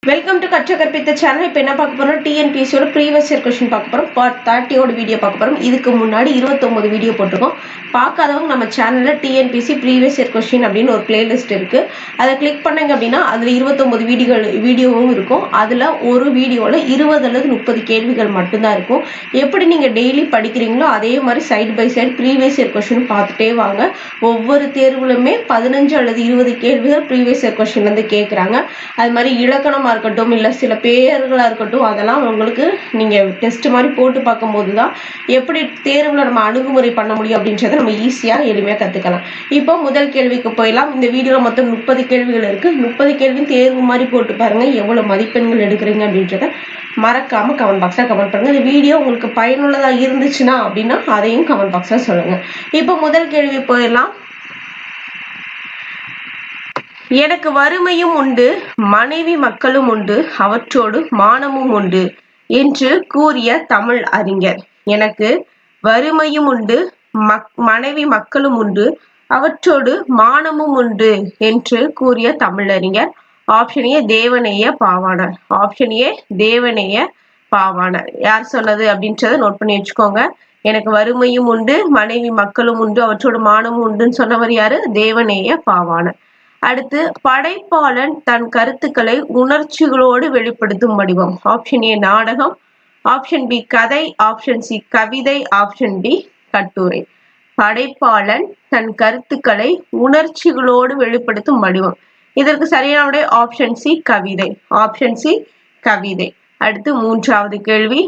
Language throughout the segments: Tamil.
வெல்கம் டு கற்ற கற்பித்த சேனல். இப்போ என்ன பார்க்க போறோம், டிஎன்பிஎஸ்சியோட ப்ரீவியஸ் இயர் கொஸ்டின் பார்க்க போறோம். பார்ட் 30 வீடியோ பார்க்க போறோம். இதுக்கு முன்னாடி 29 வீடியோ போட்டிருக்கோம். பார்க்காதவங்க நம்ம சேனல்ல டிஎன்பிஎஸ்சி ப்ரீவியஸ் இயர் கொஸ்டின் அப்படின்னு ஒரு பிளேலிஸ்ட் இருக்கு. அதை கிளிக் பண்ணீங்க அப்படின்னா அதுல 29 வீடியோவும் இருக்கும். அதுல ஒரு வீடியோல 20 அல்லது 30 கேள்விகள் மட்டும்தான் இருக்கும். எப்படி நீங்க டெய்லி படிக்கிறீங்களோ அதே மாதிரி side by side previous year question பார்த்துட்டே வாங்க. ஒவ்வொரு தேர்வுலுமே 15 அல்லது 20 கேள்விகள் ப்ரீவியஸ் இயர் கொஸ்டின் வந்து கேட்குறாங்க. அது மாதிரி இலக்கணமா இருக்கட்டும், இல்லை சில பேர்களா இருக்கட்டும், அதெல்லாம் உங்களுக்கு நீங்க டெஸ்ட் மாதிரி போட்டு பார்க்கும்போது தான் எப்படி தேர்வுல நம்ம அணுகுமுறை பண்ண முடியும் அப்படின்றத நம்ம ஈஸியா எளிமையா கத்துக்கலாம். இப்போ முதல் கேள்விக்கு போயிடலாம். இந்த வீடியோல மொத்தம் 30 கேள்விகள் இருக்கு. 30 கேள்வி தேர்வு மாதிரி போட்டு பாருங்க, எவ்வளவு மதிப்பெண்கள் எடுக்கிறீங்க அப்படின்றத மறக்காம கமெண்ட் பாக்ஸ்ல கமெண்ட் பண்ணுங்க. இந்த வீடியோ உங்களுக்கு பயனுள்ளதா இருந்துச்சுன்னா அப்படின்னா அதையும் கமெண்ட் பாக்ஸ்ல சொல்லுங்க. இப்போ முதல் கேள்வி போயிடலாம். எனக்கு வறுமையும் உண்டு, மனைவி மக்களும் உண்டு, அவற்றோடு மானமும் உண்டு என்று கூறிய தமிழ் அறிஞர். எனக்கு வறுமையும் உண்டு, மனைவி மக்களும் உண்டு, அவற்றோடு மானமும் உண்டு என்று கூறிய தமிழறிஞர். Option A Devaneya Pavanar. Option A Devaneya Pavanar. யார் சொன்னது அப்படின்றத நோட் பண்ணி வச்சுக்கோங்க. எனக்கு வறுமையும் உண்டு, மனைவி மக்களும் உண்டு, அவற்றோடு மானமும் உண்டுன்னு சொன்னவர் யாரு? தேவநேய பாவாணர். அடுத்து, படைப்பாளன் தன் கருத்துக்களை உணர்ச்சிகளோடு வெளிப்படுத்தும் வடிவம். ஆப்ஷன் ஏ நாடகம், ஆப்ஷன் பி கதை, ஆப்ஷன் சி கவிதை, ஆப்ஷன் டி கட்டுரை. படைப்பாளன் தன் கருத்துக்களை உணர்ச்சிகளோடு வெளிப்படுத்தும் வடிவம். இதற்கு சரியான விடை ஆப்ஷன் சி கவிதை. ஆப்ஷன் சி கவிதை. அடுத்து மூன்றாவது கேள்வி.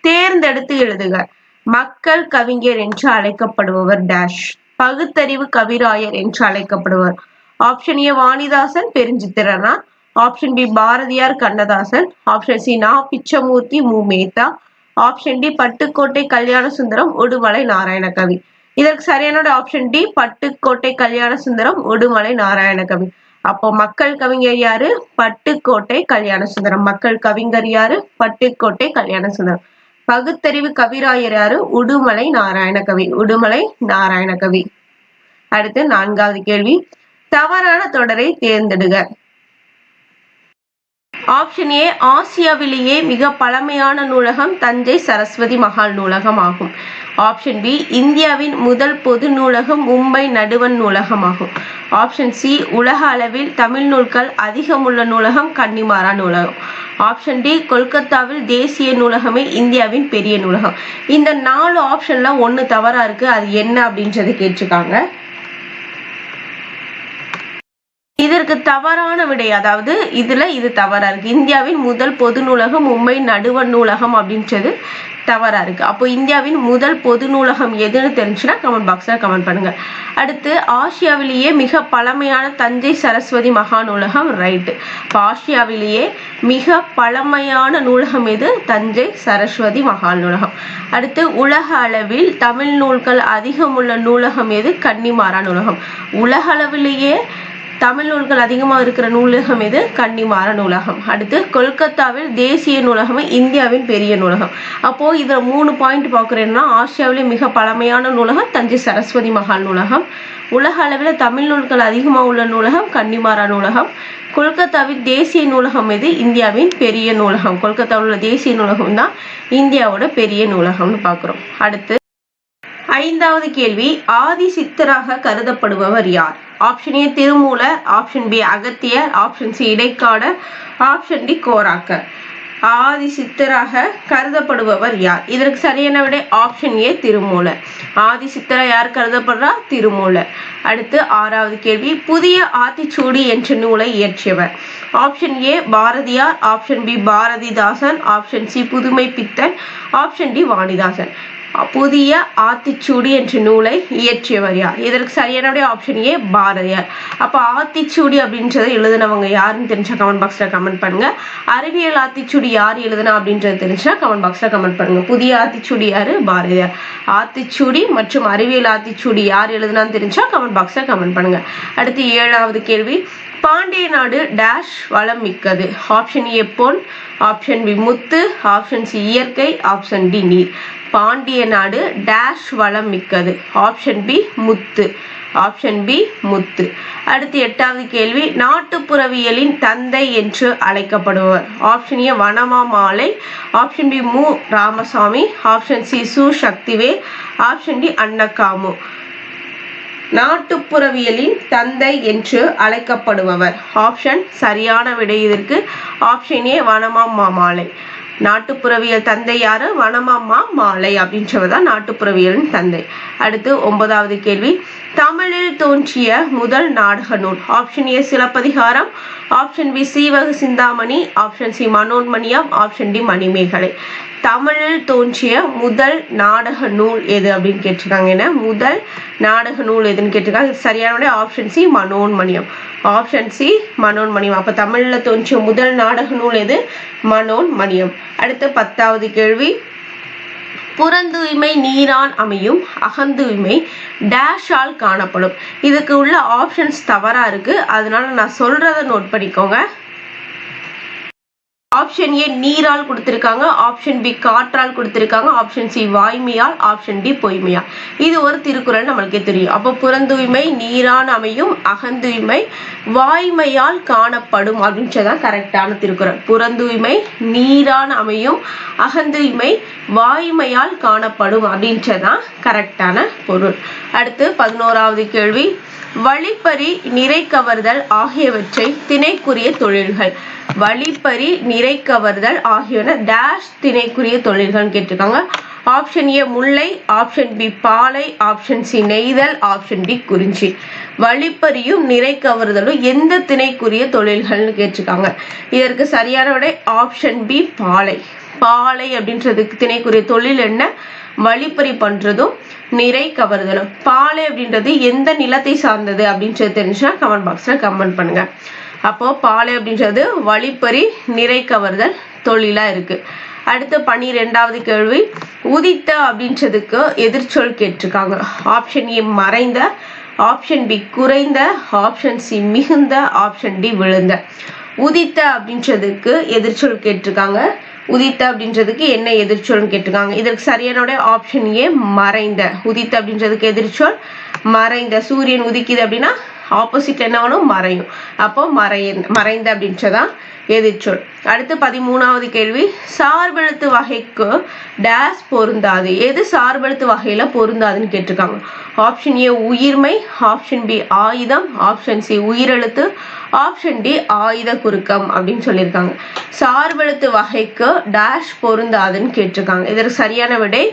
தேர்ந்தெடுத்து எழுதுக. மக்கள் கவிஞர் என்று அழைக்கப்படுபவர் டேஷ். பகுத்தறிவு கவிராயர் என்று அழைக்கப்படுவர். Option A Vanidasan Perunchithiranar. Option B Bharathiyar Kannadasan. Option C Na Pichamurthy M Mehta. Option D Pattukkottai Kalyana Sundaram Udumalai Narayanakavi. இதற்கு சரியான ஆப்ஷன் டி பட்டுக்கோட்டை கல்யாண சுந்தரம் உடுமலை நாராயணகவி. அப்போ மக்கள் கவிஞர் யாரு? பட்டுக்கோட்டை கல்யாண சுந்தரம். மக்கள் கவிஞர் யாரு? பட்டுக்கோட்டை கல்யாண சுந்தரம். பகுத்தறிவு கவிராயர் யாரு? உடுமலை நாராயணகவி. உடுமலை நாராயணகவி. அடுத்து நான்காவது கேள்வி. தவறான தொடரை தேர்ந்தெடுக. ஆப்ஷன் ஏ ஆசியாவிலேயே மிக பழமையான நூலகம் தஞ்சை சரஸ்வதி மகால் நூலகம் ஆகும். ஆப்ஷன் பி இந்தியாவின் முதல் பொது நூலகம் மும்பை நடுவண் நூலகம் ஆகும். ஆப்ஷன் சி உலக அளவில் தமிழ் நூல்கள் அதிகமுள்ள நூலகம் கன்னிமாரா நூலகம். ஆப்ஷன் டி கொல்கத்தாவில் தேசிய நூலகமே இந்தியாவின் பெரிய நூலகம். இந்த 4 ஆப்ஷன்ல ஒண்ணு தவறா இருக்கு. அது என்ன அப்படின்றத கேட்டிருக்காங்க. இதற்கு தவறான விடை, அதாவது இதுல இது தவறா இருக்கு. இந்தியாவின் முதல் பொது நூலகம் மும்பை நடுவண் நூலகம் அப்படின்றது தவறா இருக்கு. அப்போ இந்தியாவின் முதல் பொது நூலகம் எதுன்னு தெரிஞ்சுன்னா கமெண்ட் பாக்ஸ்ல கமெண்ட் பண்ணுங்க. அடுத்து, ஆசியாவிலேயே மிக பழமையான தஞ்சை சரஸ்வதி மகா நூலகம் ரைட்டு. இப்போ ஆசியாவிலேயே மிக பழமையான நூலகம் எது? தஞ்சை சரஸ்வதி மகால் நூலகம். அடுத்து, உலக அளவில் தமிழ் நூல்கள் அதிகமுள்ள நூலகம் எது? கன்னிமாரா நூலகம். உலக அளவிலேயே தமிழ் நூல்கள் அதிகமா இருக்கிற நூலகம் எது? கன்னிமாரா நூலகம். அடுத்து, கொல்கத்தாவில் தேசிய நூலகமே இந்தியாவின் பெரிய நூலகம். அப்போ இதுல 3 பாயிண்ட் பாக்குறேன்னா, ஆசியாவிலே மிக பழமையான நூலகம் தஞ்சை சரஸ்வதி மகால் நூலகம். உலக அளவில் தமிழ் நூல்கள் அதிகமாக உள்ள நூலகம் கன்னிமாரா நூலகம். கொல்கத்தாவில் தேசிய நூலகம் எது? இந்தியாவின் பெரிய நூலகம். கொல்கத்தாவில் உள்ள தேசிய நூலகம் தான் இந்தியாவோட பெரிய நூலகம்னு பாக்குறோம். அடுத்து, ஐந்தாவது கேள்வி. ஆதி சித்தராக கருதப்படுபவர் யார்? Option A Thirumoolar, option B Agathiyar, option C Idaikkadar, option D Gorakkar. ஆதி சித்தராக கருதப்படுபவர் யார்? இதற்கு சரியான விடை ஆப்ஷன் ஏ திருமூலர். ஆதி சித்தரா யார் கருதப்படுறா? திருமூலர். அடுத்து ஆறாவது கேள்வி. புதிய ஆத்திச்சூடி என்ற நூலை இயற்றியவர். Option A Bharathiyar, option B Bharathidasan, option C Pudhumai Pithan, option D Vanidasan. புதிய ஆத்திச்சூடி என்ற நூலை இயற்றியவர் யார்? இதற்கு சரியான ஆப்ஷன் ஏ பாரதியார். அப்ப ஆத்திச்சூடி அப்படின்றத எழுதினவங்க யாருன்னு தெரிஞ்சா கமெண்ட் பாக்ஸ்ல கமெண்ட் பண்ணுங்க. அறிவியல் ஆத்திச்சூடி யார் எழுதுனா அப்படின்றது தெரிஞ்சா கமெண்ட் பாக்ஸ்ல கமெண்ட் பண்ணுங்க. புதிய ஆத்திச்சூடி யாரு? பாரதியார். ஆத்திச்சூடி மற்றும் அறிவியல் ஆத்திச்சூடி யார் எழுதுனான்னு தெரிஞ்சா கமெண்ட் பாக்ஸ்ல கமெண்ட் பண்ணுங்க. அடுத்து ஏழாவது கேள்வி. பாண்டிய நாடு டேஷ் வளம் மிக்கது. Option A Pon, option B Muthu, option C இயற்கை, ஆப்ஷன் டி நீர். பாண்டிய நாடு டேஷ் வளம் மிக்கது. ஆப்ஷன் பி முத்து. ஆப்ஷன் பி முத்து. அடுத்து 8வது கேள்வி, நாட்டுப்புறவியலின் தந்தை என்று அழைக்கப்படுபவர். Option A Vanamamalai, option B M Ramasamy, option C சு சக்திவேல், ஆப்ஷன் டி அன்னகாமு. நாட்டுப்புறவியலின் தந்தை என்று அழைக்கப்படுபவர். ஆப்ஷன் சரியான விடை இதற்கு ஆப்ஷன் ஏ வனமாமலை. நாட்டுப்புறவியல் தந்தை யாரு? வனமாமா மாலை அப்படின்றவர் தான் நாட்டுப்புறவியலின் தந்தை. அடுத்து 9வது கேள்வி, தமிழில் தோன்றிய முதல் நாடக நூல். Option A Silappathikaram, option B Seevaka Chintamani, option C Manonmaniyam, option D Manimekalai. தமிழில் தோன்றிய முதல் நாடக நூல் எது அப்படின்னு கேட்டிருக்காங்க. என்ன முதல் நாடக நூல் எதுன்னு கேட்டிருக்காங்க. சரியான option C Manonmaniyam. Option C Manonmaniam. அப்ப தமிழ்ல தோன்றிய முதல் நாடக நூல் எது? மனோன்மணியம். அடுத்து 10வது கேள்வி, புறந்தூய்மை நீரான் அமையும், அகந்தூய்மை டேஷால் காணப்படும். இதுக்கு உள்ள ஆப்ஷன்ஸ் தவறா இருக்கு, அதனால நான் சொல்றதை நோட் பண்ணிக்கோங்க. ஆப்ஷன் ஏ நீரால் கொடுத்திருக்காங்க, ஆப்ஷன் பி காற்றால் கொடுத்திருக்காங்க, ஆப்ஷன் சி வாய்மையால், ஆப்ஷன் டி பொய்மையால். இது ஒரு திருக்குறள் நம்மளுக்கே தெரியும். அப்போ புறந்தூய்மை நீரான் அமையும், அகந்தூய்மை வாய்மையால் காணப்படும் அப்படின்றதான் கரெக்டான திருக்குறள். புறந்தூய்மை நீரான் அமையும், அகந்தூய்மை வாய்மையால் காணப்படும் அப்படின்றதான் கரெக்டான பொருள். அடுத்து 11வது கேள்வி, வழிப்பறி நிறை கவர்தல் ஆகியவற்றை திணைக்குரிய தொழில்கள். வழிப்பறி நிறை கவர்தல் ஆகியன டேஷ் திணைக்குரிய தொழில்கள் கேட்டிருக்காங்க. ஆப்ஷன் ஏ முல்லை, ஆப்ஷன் பி பாலை, ஆப்ஷன் சி நெய்தல், ஆப்ஷன் டி குறிஞ்சி. வழிப்பறியும் நிறை கவர்தலும் எந்த திணைக்குரிய தொழில்கள்னு கேட்டிருக்காங்க. இதற்கு சரியான விடை ஆப்ஷன் பி பாலை. பாலை அப்படின்றதுக்கு திணைக்குரிய தொழில் என்ன? வழிப்பறி பண்றதும் நிறை கவர்தலும். பாலை அப்படின்றது எந்த நிலத்தை சார்ந்தது அப்படின்றது தெரிஞ்சுன்னா கமெண்ட் பாக்ஸ்ல கமெண்ட் பண்ணுங்க. அப்போ பாலை அப்படின்றது வழிப்பறி நிறை கவர்தல் தொழிலா இருக்கு. அடுத்து 12வது கேள்வி, உதித்த அப்படின்றதுக்கு எதிர்ச்சொல் கேட்டிருக்காங்க. ஆப்ஷன் ஏ மறைந்த, ஆப்ஷன் பி குறைந்த, ஆப்ஷன் சி மிகுந்த, ஆப்ஷன் டி விழுந்த. உதித்த அப்படின்றதுக்கு எதிர்ச்சொல் கேட்டிருக்காங்க. உதித்த அப்படின்றதுக்கு என்ன எதிர்ச்சொல்னு கேட்டிருக்காங்க. இதற்கு சரியான ஆப்ஷன் ஏ மறைந்த. உதித்த அப்படின்றதுக்கு எதிர்ச்சொல் மறைந்த. சூரியன் உதிக்குது அப்படின்னா ஆப்போசிட்ல என்ன வேணும்? மறையும். அப்போ மறைந்த அப்படின்றதான் எதிர்ச்சொல். அடுத்து 13வது கேள்வி, சார்பெழுத்து வகைக்கு டேஸ் பொருந்தாது. எது சார்பெழுத்து வகையில பொருந்தாதுன்னு கேட்டிருக்காங்க. ஆப்ஷன் ஏ உயிர்மை, ஆப்ஷன் பி ஆயுதம், ஆப்ஷன் சி உயிரெழுத்து, ஆப்ஷன் டி ஆயுத குறுக்கம் அப்படின்னு சொல்லியிருக்காங்க. சார்பெழுத்து வகைக்கு டேஷ் பொருந்தாதுன்னு கேட்டிருக்காங்க. இதற்கு சரியான விடை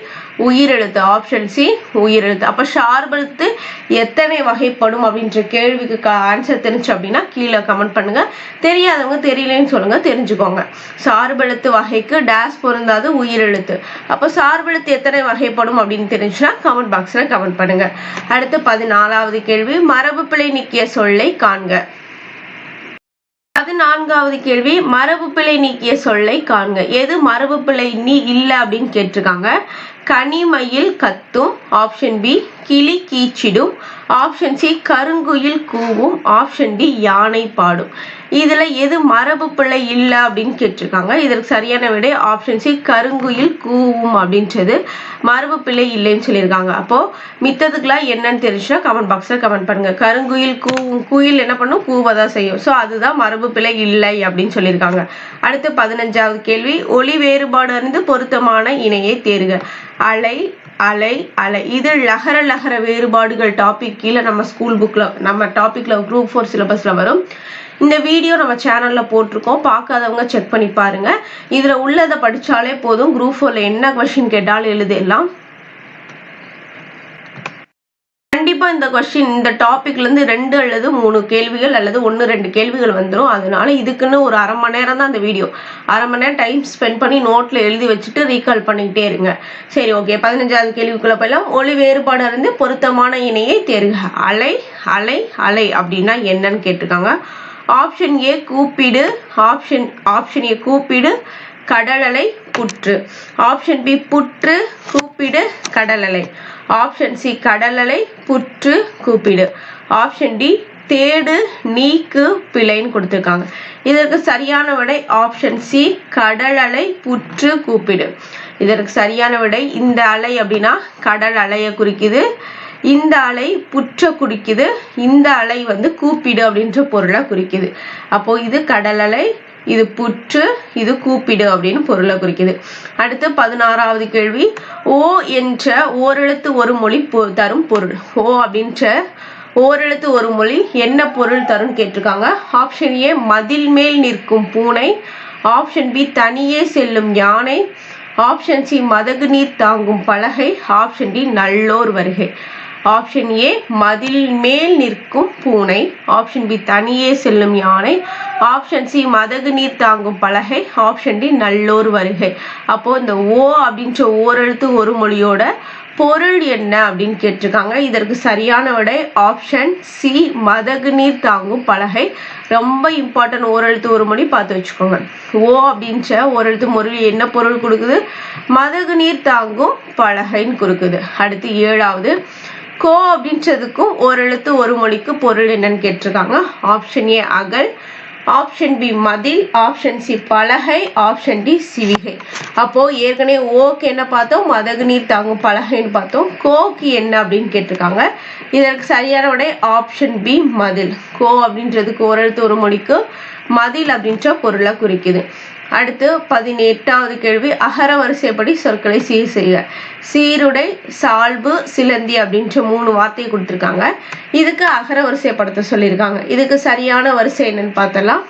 உயிரெழுத்து. ஆப்ஷன் சி உயிரெழுத்து. அப்ப சார்பெழுத்து எத்தனை வகைப்படும் அப்படின்ற கேள்விக்கு ஆன்சர் தெரிஞ்சு அப்படின்னா கீழே கமெண்ட் பண்ணுங்க. தெரியாதவங்க தெரியலன்னு சொல்லுங்க, தெரிஞ்சுக்கோங்க. சார்பெழுத்து வகைக்கு டேஷ் பொருந்தாது உயிரெழுத்து. அப்ப சார்பெழுத்து எத்தனை வகைப்படும் அப்படின்னு தெரிஞ்சுன்னா கமெண்ட் பாக்ஸ்ல கமெண்ட் பண்ணுங்க. அடுத்து 14வது கேள்வி, மரபு பிழை நீக்கிய சொல்லை காண்க. 14வது கேள்வி, மரபு பிழை நீக்கிய சொல்லை காண்க. எது மரபு பிழை இல்ல அப்படின்னு கேட்டிருக்காங்க. கனிமயில் கத்தும், ஆப்ஷன் பி கிளி கீச்சிடும், ஆப்ஷன் சி கருங்குயில் கூவும், ஆப்ஷன் டி யானை பாடும். இதுல எது மரபு பிழை இல்ல அப்படின்னு கேட்டிருக்காங்க. இதற்கு சரியான விடை ஆப்ஷன் சி கருங்குயில் கூவும் அப்படின்றது மரபு பிழை இல்லைன்னு சொல்லியிருக்காங்க. அப்போ மித்ததுக்குலாம் என்னன்னு தெரிஞ்சுன்னா கமெண்ட் பாக்ஸ்ல கமெண்ட் பண்ணுங்க. கருங்குயில் கூவும், குயில் என்ன பண்ணும்? கூவதான் செய்யும். ஸோ அதுதான் மரபு பிழை இல்லை அப்படின்னு சொல்லியிருக்காங்க. அடுத்து 15வது கேள்வி, ஒளி வேறுபாடு அறிந்து பொருத்தமான இணையை தேர்க. அலை அலை அலை. இது லகர லகர வேறுபாடுகள் டாபிக் கீழே நம்ம ஸ்கூல் புக்ல நம்ம டாபிக்ல குரூப் 4 சிலபஸ்ல வரும். இந்த வீடியோ நம்ம சேனல்ல போட்டிருக்கோம், பார்க்காதவங்க செக் பண்ணி பாருங்க. இதுல உள்ளதை படிச்சாலே போதும், குரூப் 4ல என்ன கொஸ்டின் கேட்டாலும் எழுதலாம். கண்டிப்பா இந்த கொஸ்டின் இந்த டாபிக்ல இருந்து 2 அல்லது 3 கேள்விகள் அல்லது 1-2 கேள்விகள் வந்துடும். அதனால இதுக்குன்னு ஒரு அரை மணி நேரம் தான் இந்த வீடியோ. அரை மணி நேரம் டைம் ஸ்பெண்ட் பண்ணி நோட்ல எழுதி வச்சுட்டு ரீகால் பண்ணிக்கிட்டே இருங்க. சரி, ஓகே. 15வது கேள்விக்குள்ள போயலாம். ஒளி வேறுபாடு அறிந்து பொருத்தமான இணையை தேர்க. அலை அலை அலை அப்படின்னா என்னன்னு கேட்டிருக்காங்க. ஆப்ஷன் ஏ கூப்பிடு, ஆப்ஷன் ஏ கூப்பிடு கடல் அலை புற்று, ஆப்ஷன் பி புற்று கூப்பிடு கடல் அலை, ஆப்ஷன் சி கடல் அலை புற்று கூப்பிடு, ஆப்ஷன் டி தேடு நீக்கு பிழைன்னு கொடுத்துருக்காங்க. இதற்கு சரியான விடை ஆப்ஷன் சி கடல் அலை புற்று கூப்பிடு. இதற்கு சரியான விடை இந்த அலை அப்படின்னா கடல் அலையை குறிக்குது. இந்த அலை புற்ற குறிக்குது, இந்த அலை வந்து கூப்பிடு அப்படின்ற பொருளை குறிக்குது. அப்போ இது கடல் அலை, இது புற்று, இது கூப்பிடு அப்படின்னு பொருளை குறிக்குது. அடுத்து 16வது கேள்வி, ஓ என்ற ஓரெழுத்து ஒரு மொழி தரும் பொருள். ஓ அப்படின்ற ஓரெழுத்து ஒரு மொழி என்ன பொருள் தரும் கேட்டிருக்காங்க. ஆப்ஷன் ஏ மதில் மேல் நிற்கும் பூனை, ஆப்ஷன் பி தனியே செல்லும் யானை, ஆப்ஷன் சி மதகு நீர் தாங்கும் பலகை, ஆப்ஷன் டி நல்லோர் வருகை. ஆப்ஷன் ஏ மதில் மேல் நிற்கும் பூனை, ஆப்ஷன் பி தனியே செல்லும் யானை, ஆப்ஷன் சி மதகு நீர் தாங்கும் பலகை, ஆப்ஷன் டி நல்லோர் வருகை. அப்போ இந்த ஓ அப்படின்ற ஓரெழுத்து ஒரு மொழியோட பொருள் என்ன அப்படின்னு கேட்டிருக்காங்க. இதற்கு சரியான விடை ஆப்ஷன் சி மதகு நீர் தாங்கும் பலகை. ரொம்ப இம்பார்ட்டன்ட் ஓரெழுத்து ஒரு மொழி, பார்த்து வச்சுக்கோங்க. ஓ அப்படின்ற ஓரெழுத்து மொழி என்ன பொருள் கொடுக்குது? மதகு நீர் தாங்கும் பலகைன்னு கொடுக்குது. அடுத்து 7வது, கோ அப்படின்றதுக்கும் ஓரெழுத்து ஒரு மொழிக்கு பொருள் என்னன்னு கேட்டிருக்காங்க. ஆப்ஷன் ஏ அகல், ஆப்ஷன் பி மதில், ஆப்ஷன் சி பலகை, ஆப்ஷன் டி சிவிகை. அப்போ ஏற்கனவே ஓக்கு என்ன பார்த்தோம்? மதகு நீர் தாங்கும் பலகைன்னு பார்த்தோம். கோக்கு என்ன அப்படின்னு கேட்டிருக்காங்க. இதற்கு சரியான விடை ஆப்ஷன் பி மதில். கோ அப்படின்றதுக்கு ஓரெழுத்து ஒரு மொழிக்கு மதில் அப்படின்ற பொருளை குறிக்குது. அடுத்து 18வது கேள்வி, அகர வரிசைப்படி சொற்களை சீர் செய்க. சீருடை, சால்பு, சிலந்தி அப்படின்ற 3 வார்த்தையை கொடுத்துருக்காங்க. இதுக்கு அகர வரிசைப்படுத்த சொல்லியிருக்காங்க. இதுக்கு சரியான வரிசை என்னன்னு பார்த்தலாம்.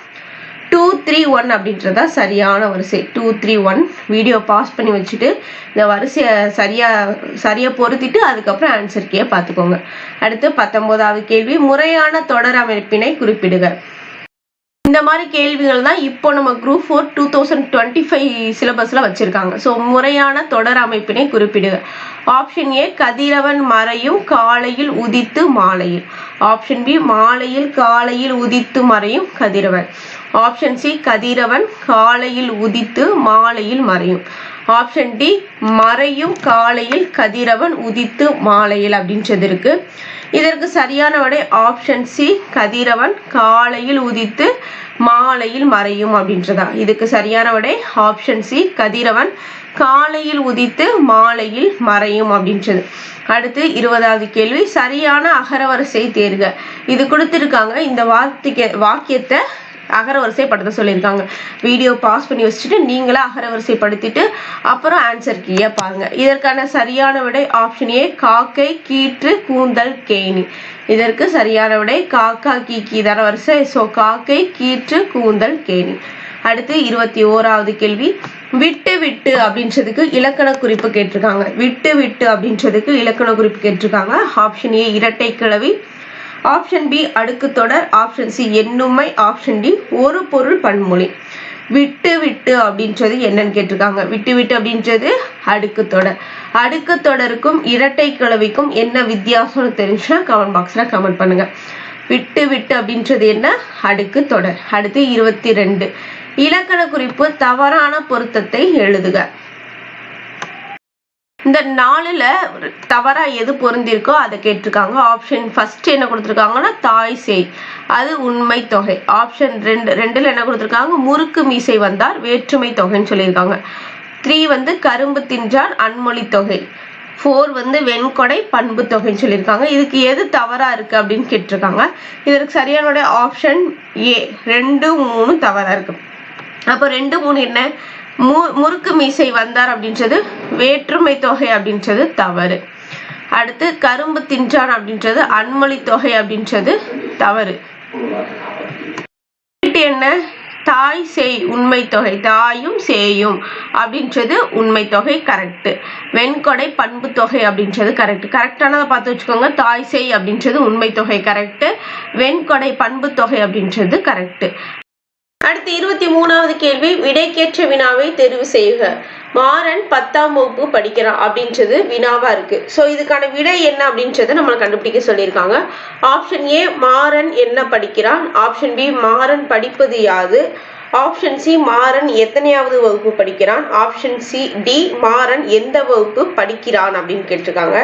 2 3 1 அப்படின்றதா சரியான வரிசை. 2 3 1. வீடியோ பாஸ் பண்ணி வச்சுட்டு இந்த வரிசையை சரியா பொருத்திட்டு அதுக்கப்புறம் ஆன்சர் கீயை பார்த்துக்கோங்க. அடுத்து 19வது கேள்வி, முறையான தொடர் அமைப்பினை குறிப்பிடுக. இந்த மாதிரி கேள்விகள் தான் இப்போ நம்ம குரூப் 4 2025 சிலபஸ்ல வச்சிருக்காங்க. ஸோ முறையான தொடர் அமைப்பினை குறிப்பிடுக. ஆப்ஷன் ஏ கதிரவன் மறையும் காலையில் உதித்து மாலையில், ஆப்ஷன் பி மாலையில் காலையில் உதித்து மறையும் கதிரவன், ஆப்ஷன் சி கதிரவன் காலையில் உதித்து மாலையில் மறையும், ஆப்ஷன் டி மறையும் காலையில் கதிரவன் உதித்து மாலையில் அப்படின்றது இருக்கு. இதற்கு சரியான விடை ஆப்ஷன் சி கதிரவன் காலையில் உதித்து மாலையில் மறையும் அப்படின்றதா. இதுக்கு சரியான விடை ஆப்ஷன் சி கதிரவன் காலையில் உதித்து மாலையில் மறையும் அப்படின்றது. அடுத்து 20வது கேள்வி, சரியான அகரவரிசை தேர்க. இது கொடுத்திருக்காங்க. இந்த வாக்கியத்தை அகரவரிசைப்படுத்த சொல்லியிருக்காங்க. வீடியோ பாஸ் பண்ணி வச்சுட்டு நீங்களா அகரவரிசைப்படுத்திட்டு அப்புறம் ஆன்சர் கீயை பாருங்க. இதற்கான சரியான விடை ஆப்ஷன் ஏ காக்கை கீற்று கூந்தல் கேணி. இதற்கு சரியான விடை காக்கா கீக்கி தர வரிசை. ஸோ காக்கை கீற்று கூந்தல் கேணி. அடுத்து 21வது கேள்வி, விட்டு விட்டு அப்படின்றதுக்கு இலக்கண குறிப்பு கேட்டிருக்காங்க. விட்டு விட்டு அப்படின்றதுக்கு இலக்கண குறிப்பு கேட்டிருக்காங்க. ஆப்ஷன் ஏ இரட்டை கிளவி, ஆப்ஷன் பி அடுக்கு தொடர், ஆப்ஷன் சி எண்ணுமை, ஆப்ஷன் டி ஒரு பொருள் பன்மொழி. விட்டு விட்டு அப்படின்றது என்னன்னு கேட்டிருக்காங்க. விட்டு விட்டு அப்படின்றது அடுக்கு தொடர். அடுக்கு தொடருக்கும் இரட்டை கிளவிக்கும் என்ன வித்தியாசம்னு தெரிஞ்சுன்னா கமெண்ட் பாக்ஸ்ல கமெண்ட் பண்ணுங்க. விட்டு விட்டு அப்படின்றது என்ன? அடுக்கு தொடர். அடுத்து 22, இலக்கண குறிப்பு தவறான பொருத்தத்தை எழுதுக. இந்த 4ல தவறா எது பொருந்திருக்கோ அதை கேட்டிருக்காங்க. ஆப்ஷன் ஃபர்ஸ்ட் என்ன கொடுத்துருக்காங்கன்னா தாய் சேய், அது உண்மை தொகை. ஆப்ஷன் 2ல என்ன கொடுத்துருக்காங்க? முறுக்கு மீசை வந்தார் வேற்றுமை தொகைன்னு சொல்லியிருக்காங்க. 3 வந்து கரும்பு தின்றான் அன்மொழி தொகை. 4 வந்து வெண்கொடை பண்பு தொகைன்னு சொல்லியிருக்காங்க. இதுக்கு எது தவறா இருக்கு அப்படின்னு கேட்டிருக்காங்க. இதற்கு சரியான ஆப்ஷன் ஏ 2 3 தவறா இருக்கு. அப்போ 2 3 என்ன? முறுக்கு மீசை வந்தார் அப்படின்றது வேற்றுமை தொகை அப்படின்றது தவறு. அடுத்து கரும்பு தின்றான் அப்படின்றது அன்மொழி தொகை அப்படின்றது தவறு. என்ன? தாய் சேய் உண்மை தொகை, தாயும் சேயும் அப்படின்றது உண்மை தொகை கரெக்ட். வெண்கொடை பண்பு தொகை அப்படின்றது கரெக்ட். கரெக்டானதை பார்த்து வச்சுக்கோங்க. தாய் சேய் அப்படின்றது உண்மை தொகை கரெக்ட், வெண்கொடை பண்பு தொகை அப்படின்றது கரெக்ட். அடுத்து 23வது கேள்வி, விடைக்கேற்ற வினாவை தெரிவு செய்க. மாறன் 10ஆம் வகுப்பு படிக்கிறான் அப்படின்றது வினாவா இருக்கு. ஸோ இதுக்கான விடை என்ன அப்படின்றத நம்மளை கண்டுபிடிக்க சொல்லியிருக்காங்க. ஆப்ஷன் ஏ மாறன் என்ன படிக்கிறான், ஆப்ஷன் பி மாறன் படிப்பது யாது, ஆப்ஷன் சி மாறன் எத்தனையாவது வகுப்பு படிக்கிறான். ஆப்ஷன் சி டி மாறன் எந்த வகுப்பு படிக்கிறான் அப்படின்னு கேட்டிருக்காங்க.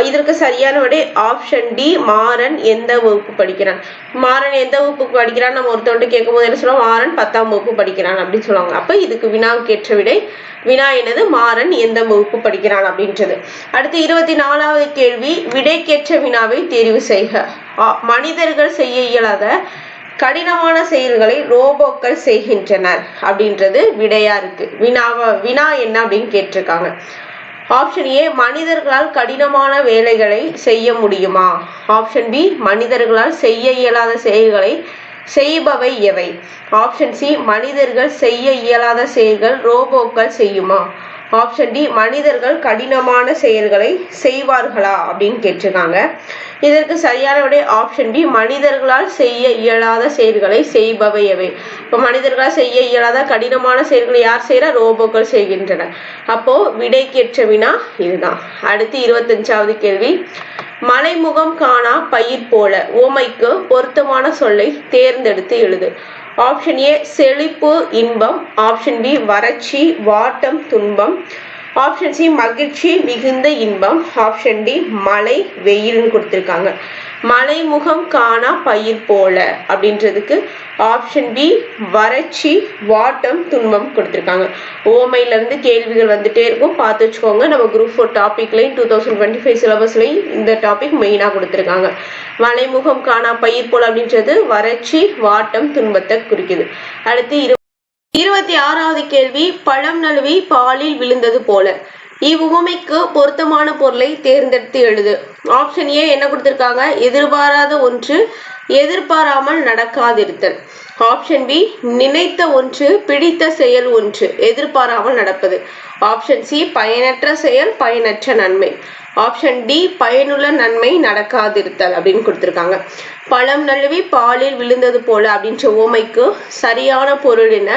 இதற்கு சரியான விடை ஆப்ஷன் டி மாறன் எந்த வகுப்பு படிக்கிறான். மாறன் எந்த வகுப்பு படிக்கிறான் நம்ம ஒருத்தவங்க கேட்கும் போது என்ன சொல்லுவோம், மாறன் 10ஆம் வகுப்பு படிக்கிறான் அப்படின்னு சொல்லுவாங்க. அப்ப இதுக்கு வினாவுக்கு ஏற்ற விடை வினா என்னது, மாறன் எந்த வகுப்பு படிக்கிறான் அப்படின்றது. அடுத்து 24வது கேள்வி, விடைக்கேற்ற வினாவை தேர்வு செய்க. மனிதர்கள் செய்ய இயலாத கடினமான செயல்களை ரோபோக்கள் செய்கின்றனர் அப்படின்றது விடையா இருக்கு. வினா என்ன அப்படின்னு கேட்டிருக்காங்க. ஆப்ஷன் ஏ மனிதர்களால் கடினமான வேலைகளை செய்ய முடியுமா. ஆப்ஷன் பி மனிதர்களால் செய்ய இயலாத செயல்களை செய்பவை எவை. ஆப்ஷன் சி மனிதர்கள் செய்ய இயலாத செயல்கள் ரோபோக்கள் செய்யுமா. ஆப்ஷன் டி மனிதர்கள் கடினமான செயல்களை செய்வார்களா அப்படின்னு கேட்டிருக்காங்க. இதற்கு சரியான விடை ஆப்ஷன் பி மனிதர்களால் செய்ய இயலாத செயல்களை செய்பவை எவை. இப்போ மனிதர்களால் செய்ய இயலாத கடினமான செயல்களை யார் செய்யற, ரோபோக்கள் செய்கின்றன. அப்போ விடைக்கேற்ற வினா இதுதான். அடுத்து 25வது கேள்வி, மலைமுகம் காணா பயிர் போல ஓமைக்கு பொருத்தமான சொல்லை தேர்ந்தெடுத்து எழுது. ஆப்ஷன் ஏ செழிப்பு இன்பம். ஆப்ஷன் பி வறட்சி வாட்டம் துன்பம். ஆப்ஷன் சி மகிழ்ச்சி மிகுந்த இன்பம். ஆப்ஷன் டி மழை வெயில்னு கொடுத்திருக்காங்க. மலைமுகம் காணா பயிர் போல அப்படின்றதுக்கு ஆப்ஷன் பி வறட்சி வாட்டம் துன்பம் கொடுத்திருக்காங்க. ஓமையில இருந்து கேள்விகள் வந்துட்டே இருக்கும், பார்த்து வச்சுக்கோங்க. நம்ம குரூப் 4 டாபிக்லையும் 2025 சிலபஸ்லையும் இந்த டாபிக் மெயினா கொடுத்திருக்காங்க. மலைமுகம் காணா பயிர் போல அப்படின்றது வறட்சி வாட்டம் துன்பத்தை குறிக்குது. அடுத்து 26வது கேள்வி, பழம் நழுவி பாலில் விழுந்தது போல இவ்வுவமைக்கு பொருத்தமான பொருளை தேர்ந்தெடுத்து எழுது. ஆப்ஷன் ஏ என்ன கொடுத்திருக்காங்க, எதிர்பாராத ஒன்று எதிர்பாராமல் நடக்காதிருத்தல். ஆப்ஷன் பி நினைத்த ஒன்று பிடித்த செயல் ஒன்று எதிர்பாராமல் நடப்பது. ஆப்ஷன் சி பயனற்ற செயல் பயனற்ற நன்மை. ஆப்ஷன் டி பயனுள்ள நன்மை நடக்காதிருத்தல் அப்படின்னு கொடுத்திருக்காங்க. பழம் நழுவி பாலில் விழுந்தது போல அப்படின்ற ஓமைக்கு சரியான பொருள் என்ன,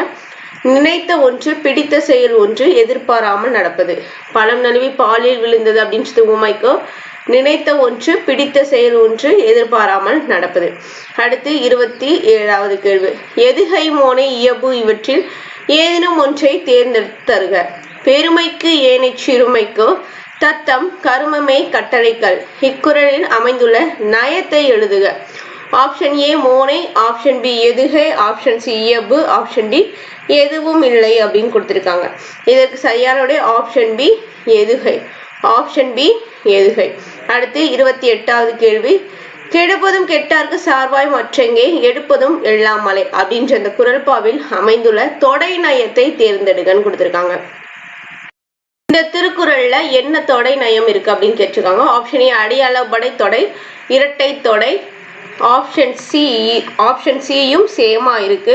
நினைத்த ஒன்று பிடித்த செயல் ஒன்று எதிர்பாராமல் நடப்பது. பழம் நழுவி பாலில் விழுந்தது அப்படின்றது உமைக்கு நினைத்த ஒன்று பிடித்த செயல் ஒன்று எதிர்பாராமல் நடப்பது. அடுத்து 27வது கேள்வி, எதுகை மோனை இயல்பு இவற்றில் ஏதேனும் ஒன்றை தேர்ந்தெடுத்தருக. பெருமைக்கு ஏனை சிறுமைக்கு தத்தம் கருமமே கட்டளைகள் இக்குறளில் அமைந்துள்ள நயத்தை எழுதுக. ஆப்ஷன் ஏ மோனை. ஆப்ஷன் பி எதுகை. ஆப்ஷன் சி இயல்பு. ஆப்ஷன் டி எதுவும் இல்லை அப்படின்னு கொடுத்திருக்காங்க. இதற்கு சரியான ஆப்ஷன் பி எதுகை. ஆப்ஷன் பி எதுகை. அடுத்து 28வது கேள்வி, கெடுப்பதும் கெட்டார்க்கு சார்பாய் மற்றெங்கே எடுப்பதும் எள்ளாமலை அப்படின்ற அந்த குறள்பாவில் அமைந்துள்ள தொடை நயத்தை தேர்ந்தெடுக்கன்னு கொடுத்திருக்காங்க. இந்த திருக்குறள்ல என்ன தொடை நயம் இருக்கு அப்படின்னு கேட்டிருக்காங்க. ஆப்ஷன் ஏ அடியளபடை தொடை இரட்டை தொடை. ஆப்ஷன் சியும் சேமா இருக்கு.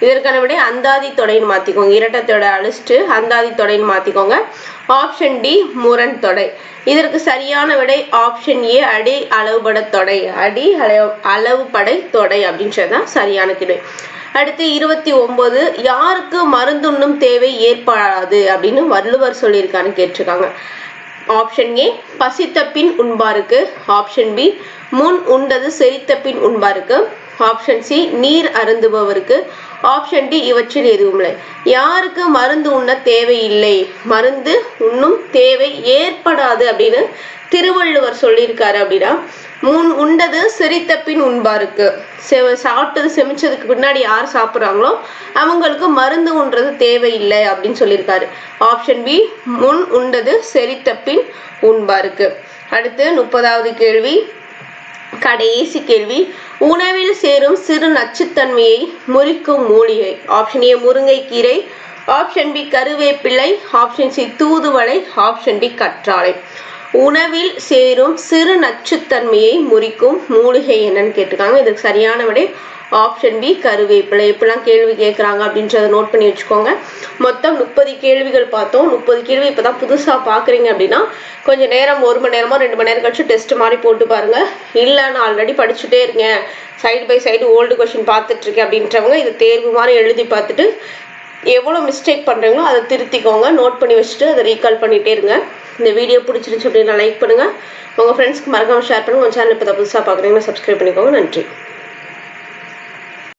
இதற்கான விட அந்தாதி தொடைன்னு மாத்திக்கோங்க. இரட்டை தொடை அழிச்சிட்டு அந்தாதி தொடைன்னு மாத்திக்கோங்க. ஆப்ஷன் டி முரண் தொடை. இதற்கு சரியான விடை ஆப்ஷன் ஏ அடி அளவுபட தொடை. அடி அளவுபடை தொடை அப்படின்றதுதான் சரியான விடை. அடுத்து 29, யாருக்கு மருந்துண்ணும் தேவை ஏற்படாது அப்படின்னு வள்ளுவர் சொல்லியிருக்கான்னு கேட்டிருக்காங்க. ஆப்ஷன் ஏ பசித்த பின் உண்பாருக்கு. ஆப்ஷன் பி முன் உண்டது செரித்த பின் உண்பாருக்கு. ஆப்ஷன் சி நீர் அருந்துபவருக்கு. ஆப்ஷன் டி இவற்றில் எதுவும் இல்லை. யாருக்கு மருந்து உண்ண தேவை இல்லை, மருந்து உண்ணும் தேவை ஏற்படாது அப்படின்னு திருவள்ளுவர் சொல்லியிருக்காரு அப்படின்னா, முன் உண்டது செரித்த பின் உண்பாருக்கு. சாப்பிட்டது செமிச்சதுக்கு பின்னாடி யார் சாப்பிட்றாங்களோ அவங்களுக்கு மருந்து உண்றது தேவையில்லை அப்படின்னு சொல்லியிருக்காரு. ஆப்ஷன் பி முன் உண்டது செரித்த பின் உண்பாருக்கு. அடுத்து 30வது கேள்வி, கடைசி கேள்வி, உணவில் சேரும் சிறு நச்சுத்தன்மையை முறிக்கும் மூலிகை. ஆப்ஷன் ஏ முருங்கைக்கீரை. ஆப்ஷன் பி கருவேப்பிள்ளை. ஆப்ஷன் சி தூதுவளை. ஆப்ஷன் டி கற்றாழை. உணவில் சேரும் சிறு நச்சுத்தன்மையை முறிக்கும் மூலிகை என்னன்னு கேட்டிருக்காங்க. இதுக்கு சரியான விடை ஆப்ஷன் பி கருவேப்பிலை. இப்பெல்லாம் கேள்வி கேட்குறாங்க அப்படின்றத நோட் பண்ணி வச்சுக்கோங்க. மொத்தம் 30 கேள்விகள் பார்த்தோம். 30 கேள்வி இப்போதான் புதுசாக பார்க்குறீங்க அப்படின்னா கொஞ்சம் நேரம் 1 மணி நேரமோ 2 மணி நேரம் கழிச்சு டெஸ்ட் மாதிரி போட்டு பாருங்க. இல்லை நான் ஆல்ரெடி படிச்சுட்டே இருக்கேன், side by side old question பார்த்துட்டு இருக்கேன் அப்படின்றவங்க இதை தேர்வு மாதிரி எழுதி பார்த்துட்டு எவ்வளோ மிஸ்டேக் பண்ணுறீங்களோ அதை திருத்திக்கோங்க. நோட் பண்ணி வச்சுட்டு அதை ரீகால் பண்ணிகிட்டே இருங்க. இந்த வீடியோ பிடிச்சிருந்துச்சு அப்படின்னா லைக் பண்ணுங்கள், உங்கள் ஃப்ரெண்ட்ஸ்க்கு மறக்காமல் ஷேர் பண்ணுங்கள். உங்கள் சேனல் இப்போ தான் புதுசாக பார்க்குறீங்கன்னா சப்ஸ்கிரைப் பண்ணிக்கோங்க. நன்றி.